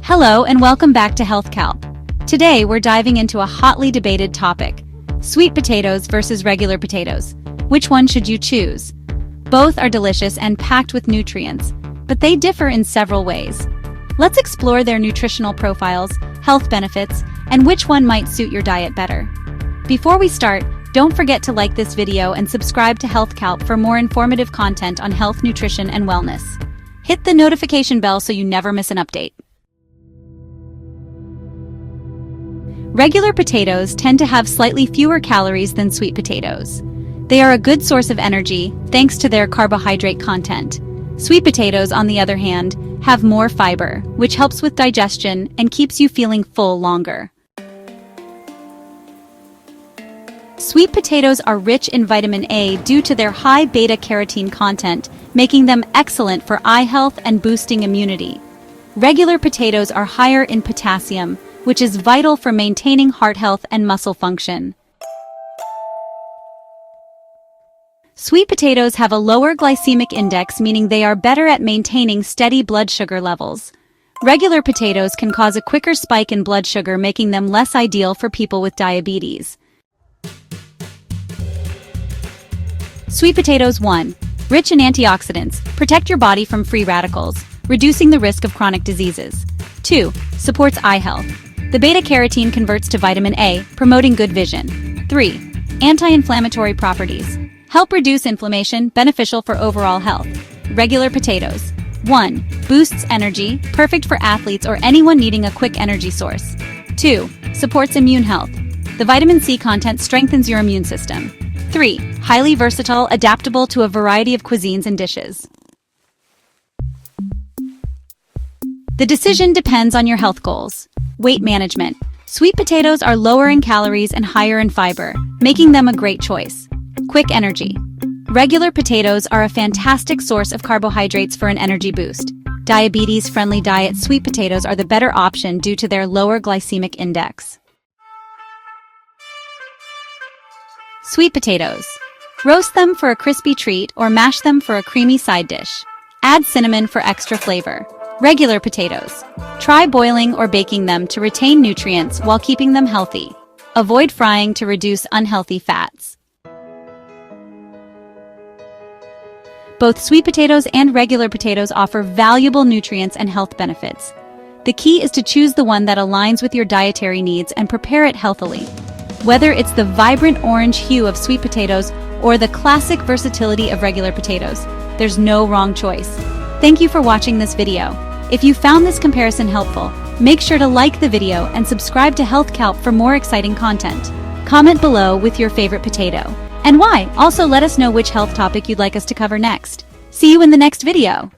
Hello and welcome back to Health Calp. Today we're diving into a hotly debated topic: sweet potatoes versus regular potatoes. Which one should you choose? Both are delicious and packed with nutrients, but they differ in several ways. Let's explore their nutritional profiles, health benefits, and which one might suit your diet better. Before we start, don't forget to like this video and subscribe to Health Calp for more informative content on health, nutrition, and wellness. Hit the notification bell so you never miss an update. Regular potatoes tend to have slightly fewer calories than sweet potatoes. They are a good source of energy thanks to their carbohydrate content. Sweet potatoes, on the other hand, have more fiber, which helps with digestion and keeps you feeling full longer. Sweet potatoes are rich in vitamin A due to their high beta-carotene content, making them excellent for eye health and boosting immunity. Regular potatoes are higher in potassium, which is vital for maintaining heart health and muscle function. Sweet potatoes have a lower glycemic index, meaning they are better at maintaining steady blood sugar levels. Regular potatoes can cause a quicker spike in blood sugar, making them less ideal for people with diabetes. Sweet potatoes 1. Rich in antioxidants, protect your body from free radicals, reducing the risk of chronic diseases. 2. Supports eye health. The beta-carotene converts to vitamin A, promoting good vision. 3. Anti-inflammatory properties. Help reduce inflammation, beneficial for overall health. Regular potatoes. 1. Boosts energy, perfect for athletes or anyone needing a quick energy source. 2. Supports immune health. The vitamin C content strengthens your immune system. 3. Highly versatile, adaptable to a variety of cuisines and dishes. The decision depends on your health goals. Weight management. Sweet potatoes are lower in calories and higher in fiber, making them a great choice. Quick energy. Regular potatoes are a fantastic source of carbohydrates for an energy boost. Diabetes-friendly diet sweet potatoes are the better option due to their lower glycemic index. Sweet potatoes. Roast them for a crispy treat or mash them for a creamy side dish. Add cinnamon for extra flavor. Regular potatoes. Try boiling or baking them to retain nutrients while keeping them healthy. Avoid frying to reduce unhealthy fats. Both sweet potatoes and regular potatoes offer valuable nutrients and health benefits. The key is to choose the one that aligns with your dietary needs and prepare it healthily. Whether it's the vibrant orange hue of sweet potatoes or the classic versatility of regular potatoes, there's no wrong choice. Thank you for watching this video. If you found this comparison helpful, make sure to like the video and subscribe to Health Calp for more exciting content. Comment below with your favorite potato and why. Also, let us know which health topic you'd like us to cover next. See you in the next video.